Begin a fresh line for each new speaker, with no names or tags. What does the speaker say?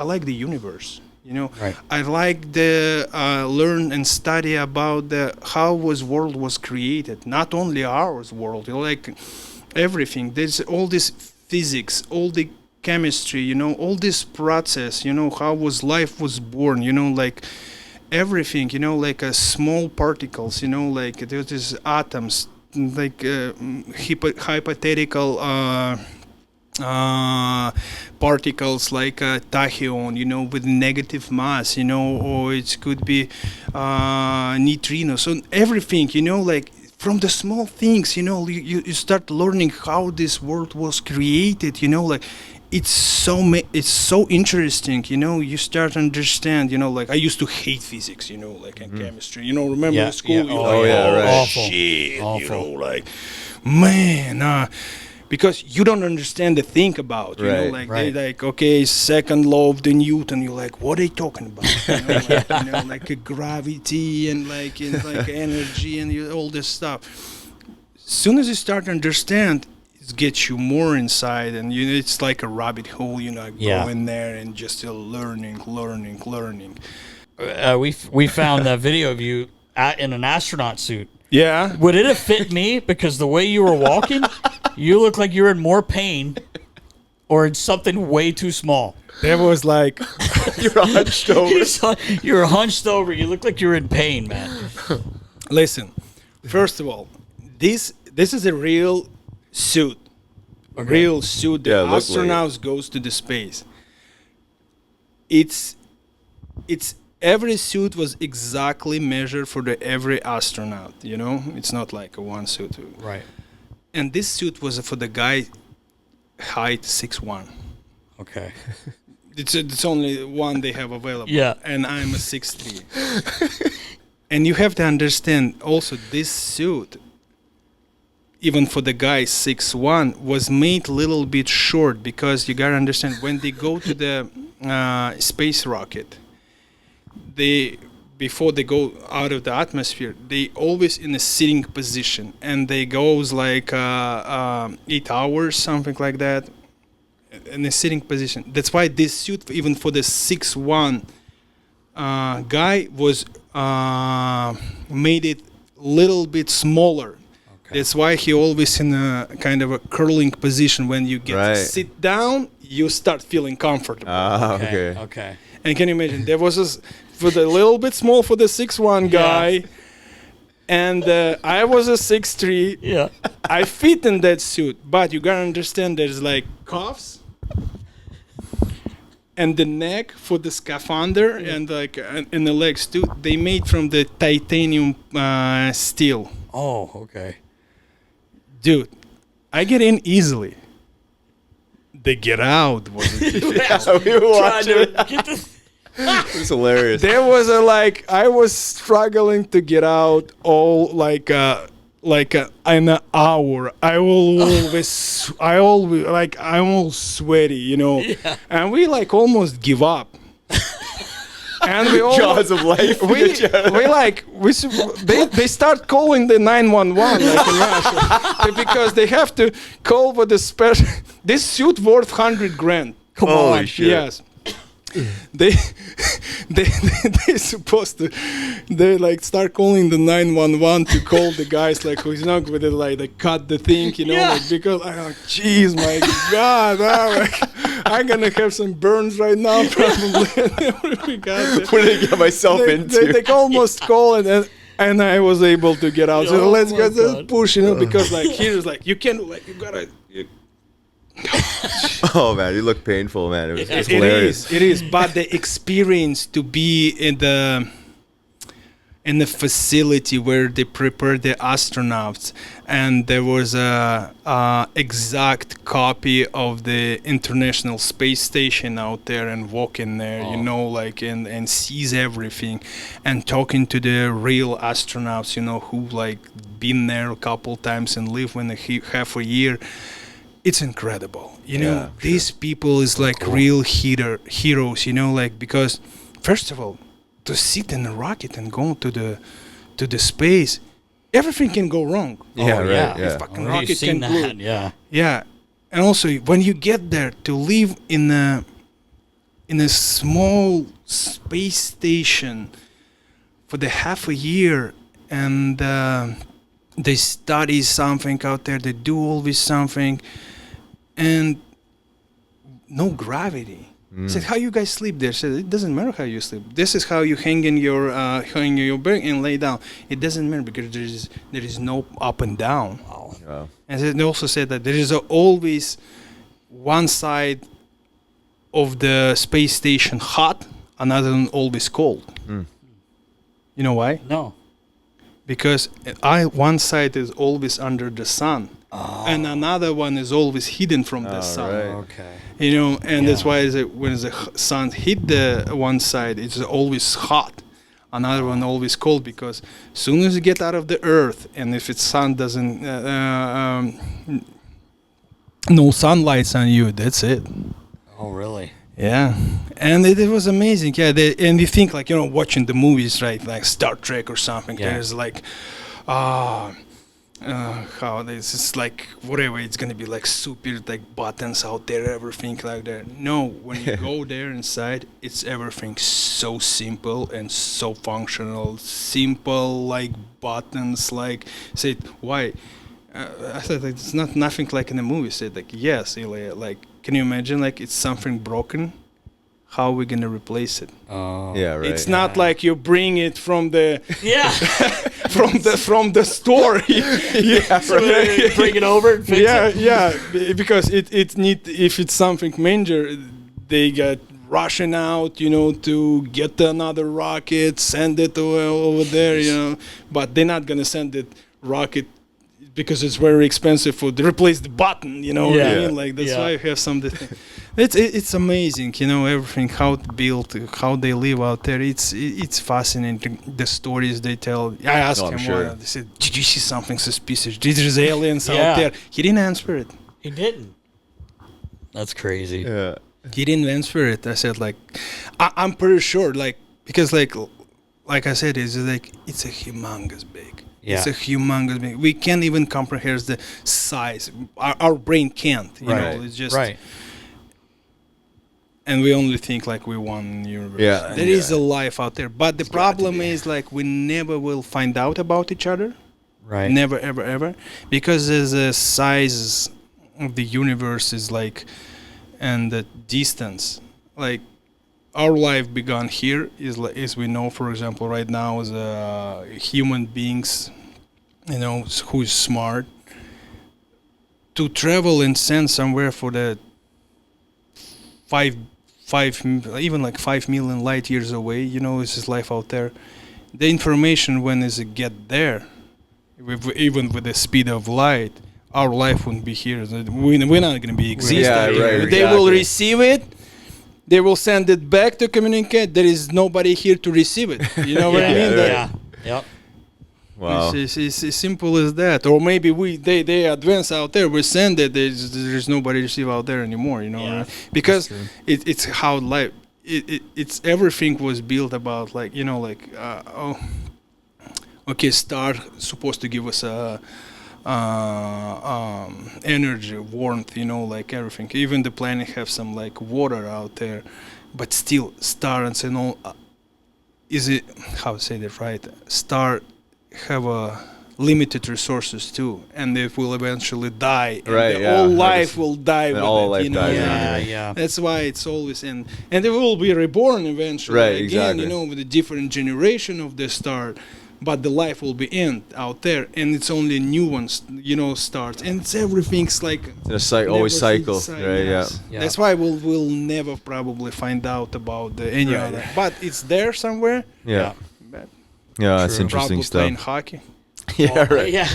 like the universe. You know,
Right.
I like the learn and study about the how world was created. Not only our world, like everything. There's all this physics, all the chemistry. You know, all this process. You know, how was life was born. You know, like everything. You know, like small particles. You know, like there's these atoms, like hypothetical. Particles like a tachyon, you know, with negative mass, you know, or it could be neutrinos. So everything, you know, like from the small things, you know, you start learning how this world was created, you know, like it's so interesting, you know. You start to understand, you know, like I used to hate physics, you know, like in chemistry, you know, remember in school, you're like,
Awful.
shit,
Awful.
you know, like, man, because you don't understand the thing about, you know, like they like, okay, second law of the Newton. You're like, what are they talking about? You know, like, you know, like gravity and like energy and all this stuff. As soon as you start to understand, it gets you more inside, and it's like a rabbit hole. You know, go in there and just learning.
We found that video of you in an astronaut suit.
Yeah.
Would it have fit me? Because the way you were walking, you look like you're in more pain or in something way too small.
There was like...
You're hunched over.
You're hunched over. You look like you're in pain, man.
Listen, first of all, this is a real suit. A real suit. The astronauts goes to the space. It's every suit was exactly measured for every astronaut, you know? It's not like a one suit.
Right.
And this suit was for the guy height 6'1".
Okay.
It's only one they have available.
Yeah.
And I'm a 6'3". And you have to understand also this suit, even for the guy 6'1", was made a little bit short, because you gotta understand, when they go to the space rocket, before they go out of the atmosphere, they always in a sitting position, and they goes like 8 hours, something like that, in a sitting position. That's why this suit, even for the 6'1" guy, was made it little bit smaller. Okay. That's why he always in a kind of a curling position. When you get to sit down, you start feeling comfortable.
Okay.
And can you imagine, there was for the little bit small for the 6'1" guy, and I was a 6'3".
Yeah.
I fit in that suit, but you gotta understand, there's like cuffs and the neck for the scaphandre, and like and the legs too. They made from the titanium steel.
Oh, okay.
Dude, I get in easily. The get out was
We were watching. It was hilarious.
There was I was struggling to get out all in an hour. I'm all sweaty, you know, and we almost give up. And we all
Jaws of life.
They start calling the 911 like in Russia, because they have to call for the special. This suit worth $100,000.
Come on. Shit.
Yes. They supposed to start calling the 911 to call the guys who's not with it, they cut the thing, you know, because jeez, my God, I'm gonna have some burns right now probably.
What did I get myself into?
They almost call it, and I was able to get out. So let's get push, you know, because here's you can't you gotta.
Oh man, you look painful, man. It was hilarious.
It is. But the experience to be in the facility where they prepare the astronauts, and there was a exact copy of the International Space Station out there, and walk in there, you know, and sees everything, and talking to the real astronauts, you know, who been there a couple times and live in half a year. It's incredible, you know. These people is real heroes, you know, because first of all, to sit in a rocket and go to the space, everything can go wrong.
The
fucking rocket can
that,
go. Yeah, and also when you get there, to live in in a small space station for the half a year, and they study something out there. They do always something, and no gravity. I said, how you guys sleep there? I said, it doesn't matter how you sleep. This is how you hang in your bed and lay down. It doesn't matter because there is no up and down.
Wow.
Wow.
And they also said that there is always one side of the space station hot, another one always cold. You know why?
No.
Because one side is always under the sun, and another one is always hidden from the sun.
right.
Okay.
You know, and that's
Yeah.
why when the sun hit the one side, it's always hot. Another one always cold, because as soon as you get out of the earth, and if its sun doesn't, no sunlights on you, that's it.
Oh, really?
Yeah, and it was amazing. Yeah, and you think, like, you know, watching the movies, right, like Star Trek or something.
Yeah.
There's like, how this is like whatever. It's gonna be like super like buttons out there, everything like that. No, when you go there inside, it's everything so simple and so functional. Simple like buttons. Like, said why? I said, like, it's not nothing like in the movie. Said, like, yes, Ilya, like, can you imagine, like, it's something broken? How are we gonna replace it?
Oh.
Yeah, right.
It's not like you bring it from the
Yeah.
from the store. Yeah,
Somebody bring it over and fix it.
yeah, because it need, if it's something major, they get rushing out, you know, to get another rocket, send it over there, you know. But they're not gonna send it rocket because it's very expensive to replace the button, you know what I
Yeah.
mean? Like, that's
Yeah.
why you have some. It's amazing, you know, everything, how it's built, how they live out there. It's fascinating, the stories they tell. I asked
I'm
him,
sure.
they said, did you see something suspicious? There's aliens
Yeah.
out there. He didn't answer it.
He didn't. That's crazy.
Yeah.
He didn't answer it. I said, like, I'm pretty sure, like, because like I said, it's like, it's a humongous big.
Yeah.
It's a humongous big. We can't even comprehend the size. Our brain can't. You
Right.
know, it's just
Right.
and we only think like we won universe.
Yeah.
There is a life out there, but the problem is, like, we never will find out about each other.
Right.
Never, ever, ever, because the size of the universe is like, and the distance, like, our life began here is like, as we know, for example, right now, as human beings, you know, who's smart, to travel and send somewhere for the even like 5 million light years away, you know, is his life out there. The information, when is it get there, even with the speed of light, our life wouldn't be here. We're not going to be existing.
Yeah, right,
They will
exactly.
receive it. They will send it back to communicate. There is nobody here to receive it. You know what I mean? That-
Yeah. Yep.
Wow.
It's as simple as that. Or maybe they advance out there, we send it, there's nobody to receive out there anymore, you know.
Yeah,
right? Because
true.
it's how life, it's everything was built about, like, you know, like, okay, star supposed to give us energy, warmth, you know, like everything. Even the planet have some like water out there, but still stars and all, is it, how to say that right? Star have limited resources too, and it will eventually die. And
Right,
the
yeah.
whole life will die
And
with
all
it,
life
you know?
dies,
Yeah. Yeah.
That's why it's always and they will be reborn eventually
Right,
again,
exactly.
you know, with a different generation of the star, but the life will be end out there, and it's only new ones, you know, starts, and it's everything's like
It's always
never
cycle,
cease,
right?
yes.
Yeah.
That's why we'll never probably find out about any
Right.
other, but it's there somewhere.
Yeah.
But
Yeah, that's
True.
interesting
probably playing
stuff.
hockey.
Yeah, right.
Yeah.